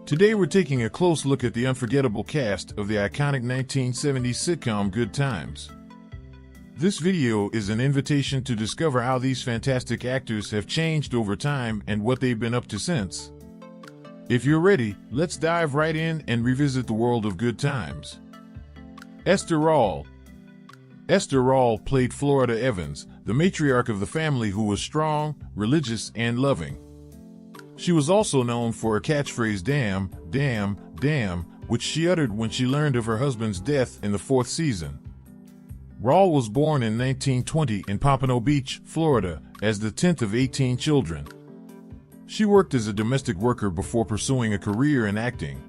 Today we're taking a close look at the unforgettable cast of the iconic 1970s sitcom Good Times. This video is an invitation to discover how these fantastic actors have changed over time and what they've been up to since. If you're ready, let's dive right in and revisit the world of Good Times. Esther R. Esther R played Florida Evans, the matriarch of the family who was strong, religious, and loving. She was also known for her catchphrase damn, damn, damn, which she uttered when she learned of her husband's death in the fourth season. Rawl was born in 1920 in Pompano Beach, Florida, as the 10th of 18 children. She worked as a domestic worker before pursuing a career in acting.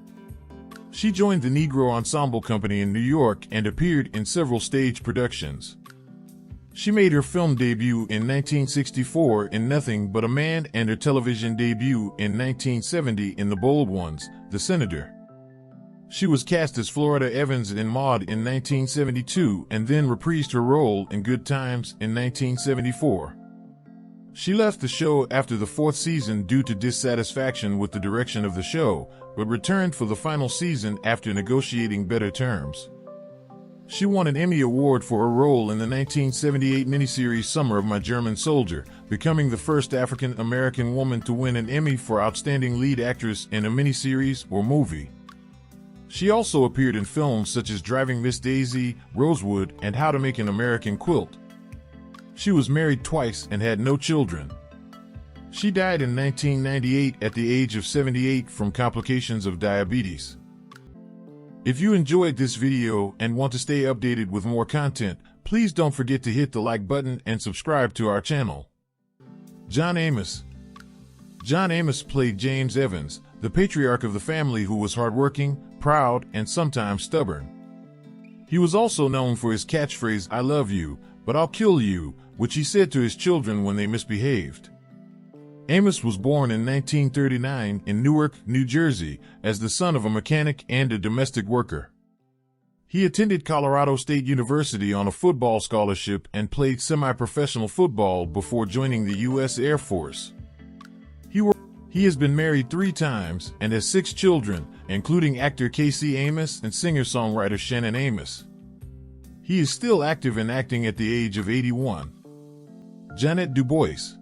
She joined the Negro Ensemble Company in New York and appeared in several stage productions. She made her film debut in 1964 in Nothing But a Man and her television debut in 1970 in The Bold Ones, The Senator. She was cast as Florida Evans in Maude in 1972 and then reprised her role in Good Times in 1974. She left the show after the fourth season due to dissatisfaction with the direction of the show, but returned for the final season after negotiating better terms. She won an Emmy Award for her role in the 1978 miniseries Summer of My German Soldier, becoming the first African-American woman to win an Emmy for Outstanding Lead Actress in a miniseries or movie. She also appeared in films such as Driving Miss Daisy, Rosewood, and How to Make an American Quilt. She was married twice and had no children. She died in 1998 at the age of 78 from complications of diabetes. If you enjoyed this video and want to stay updated with more content, please don't forget to hit the like button and subscribe to our channel. John Amos. John Amos played James Evans, the patriarch of the family who was hardworking, proud, and sometimes stubborn. He was also known for his catchphrase, "I love you, but I'll kill you," which he said to his children when they misbehaved. Amos was born in 1939 in Newark, New Jersey, as the son of a mechanic and a domestic worker. He attended Colorado State University on a football scholarship and played semi-professional football before joining the U.S. Air Force. He has been married 3 times and has 6 children, including actor Casey Amos and singer-songwriter Shannon Amos. He is still active in acting at the age of 81. Janet DuBose.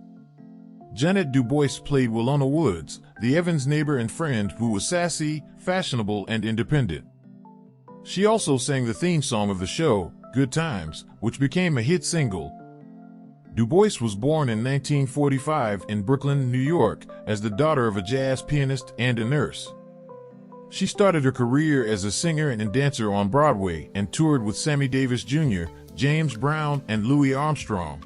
Janet DuBose played Willona Woods, the Evans neighbor and friend who was sassy, fashionable, and independent. She also sang the theme song of the show, Good Times, which became a hit single. DuBose was born in 1945 in Brooklyn, New York, as the daughter of a jazz pianist and a nurse. She started her career as a singer and dancer on Broadway and toured with Sammy Davis Jr., James Brown, and Louis Armstrong.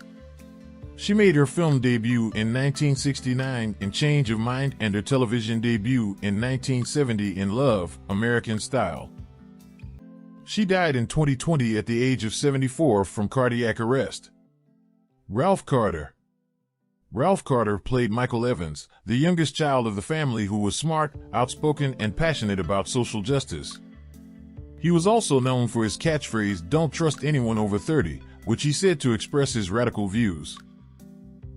She made her film debut in 1969 in Change of Mind and her television debut in 1970 in Love, American Style. She died in 2020 at the age of 74 from cardiac arrest. Ralph Carter. Ralph Carter played Michael Evans, the youngest child of the family who was smart, outspoken, and passionate about social justice. He was also known for his catchphrase, "Don't trust anyone over 30, which he said to express his radical views.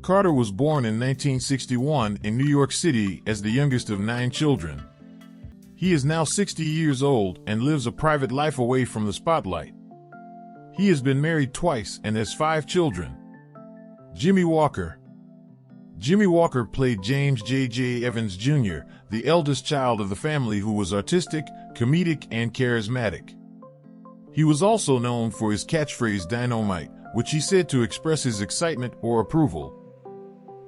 Carter was born in 1961 in New York City as the youngest of 9 children. He is now 60 years old and lives a private life away from the spotlight. He has been married twice and has 5 children. Jimmy Walker. Jimmy Walker played James J.J. Evans Jr., the eldest child of the family who was artistic, comedic, and charismatic. He was also known for his catchphrase Dynamite, which he said to express his excitement or approval.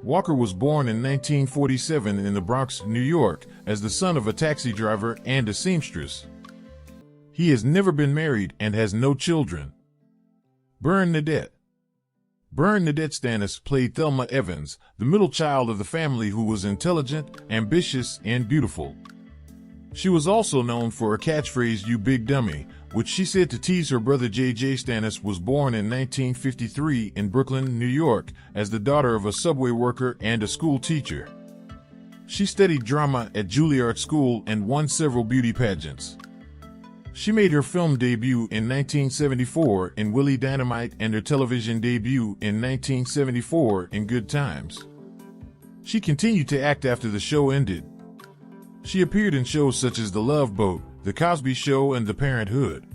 Walker was born in 1947 in the Bronx, New York, as the son of a taxi driver and a seamstress. He has never been married and has no children. Burnnet Stannis played Thelma Evans, the middle child of the family who was intelligent, ambitious, and beautiful. She was also known for her catchphrase, "You big dummy," which she said to tease her brother J.J. Stannis was born in 1953 in Brooklyn, New York, as the daughter of a subway worker and a school teacher. She studied drama at Juilliard School and won several beauty pageants. She made her film debut in 1974 in Willie Dynamite and her television debut in 1974 in Good Times. She continued to act after the show ended. She appeared in shows such as The Love Boat, The Cosby Show, and The Parenthood.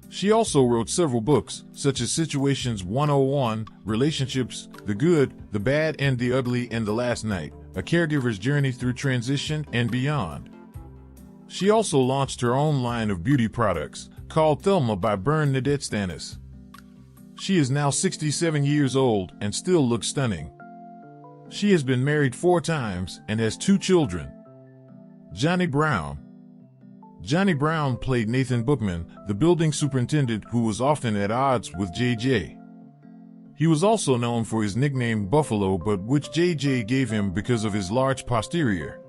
She also wrote several books, such as Situations 101, Relationships, The Good, The Bad and the Ugly, and The Last Night, A Caregiver's Journey Through Transition and Beyond. She also launched her own line of beauty products, called Thelma by Burnnet Stannis. She is now 67 years old and still looks stunning. She has been married 4 times and has 2 children. Johnny Brown. Johnny Brown played Nathan Bookman, the building superintendent who was often at odds with JJ. He was also known for his nickname Buffalo, but which JJ gave him because of his large posterior.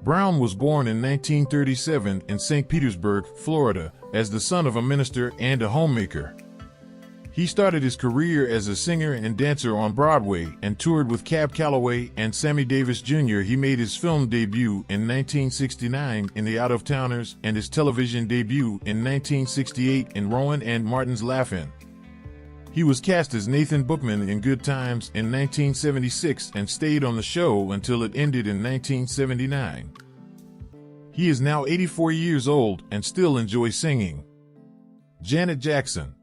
Brown was born in 1937 in St. Petersburg, Florida, as the son of a minister and a homemaker. He started his career as a singer and dancer on Broadway and toured with Cab Calloway and Sammy Davis Jr. He made his film debut in 1969 in The Out-of-Towners and his television debut in 1968 in Rowan and Martin's Laugh-In. He was cast as Nathan Bookman in Good Times in 1976 and stayed on the show until it ended in 1979. He is now 84 years old and still enjoys singing. Janet Jackson.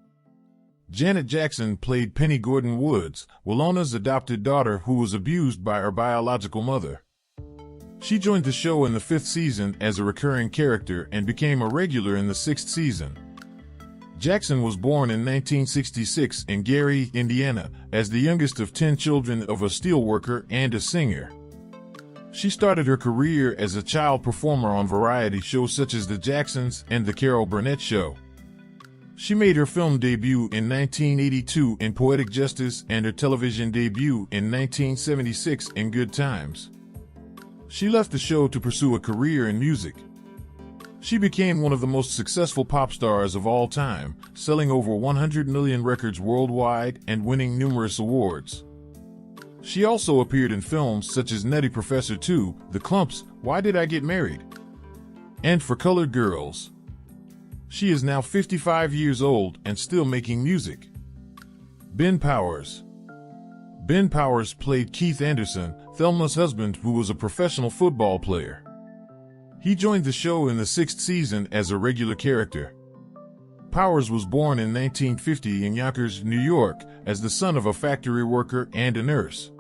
Janet Jackson played Penny Gordon Woods, Walona's adopted daughter who was abused by her biological mother. She joined the show in the 5th season as a recurring character and became a regular in the 6th season. Jackson was born in 1966 in Gary, Indiana, as the youngest of 10 children of a steelworker and a singer. She started her career as a child performer on variety shows such as The Jacksons and The Carol Burnett Show. She made her film debut in 1982 in Poetic Justice and her television debut in 1976 in Good Times. She left the show to pursue a career in music. She became one of the most successful pop stars of all time, selling over 100 million records worldwide and winning numerous awards. She also appeared in films such as Nutty Professor 2, The Klumps, Why Did I Get Married? And For Colored Girls. She is now 55 years old and still making music. Ben Powers. Ben Powers played Keith Anderson, Thelma's husband, who was a professional football player. He joined the show in the 6th season as a regular character. Powers was born in 1950 in Yonkers, New York, as the son of a factory worker and a nurse.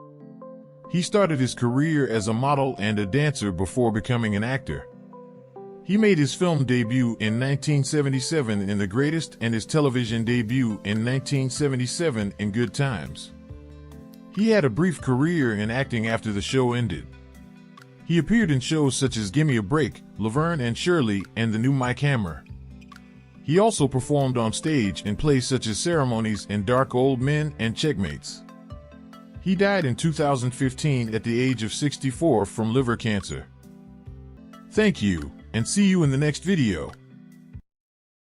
He started his career as a model and a dancer before becoming an actor. He made his film debut in 1977 in The Greatest and his television debut in 1977 in Good Times. He had a brief career in acting after the show ended. He appeared in shows such as Gimme a Break, Laverne and Shirley, and The New Mike Hammer. He also performed on stage in plays such as Ceremonies and Dark Old Men and Checkmates. He died in 2015 at the age of 64 from liver cancer. Thank you, and see you in the next video.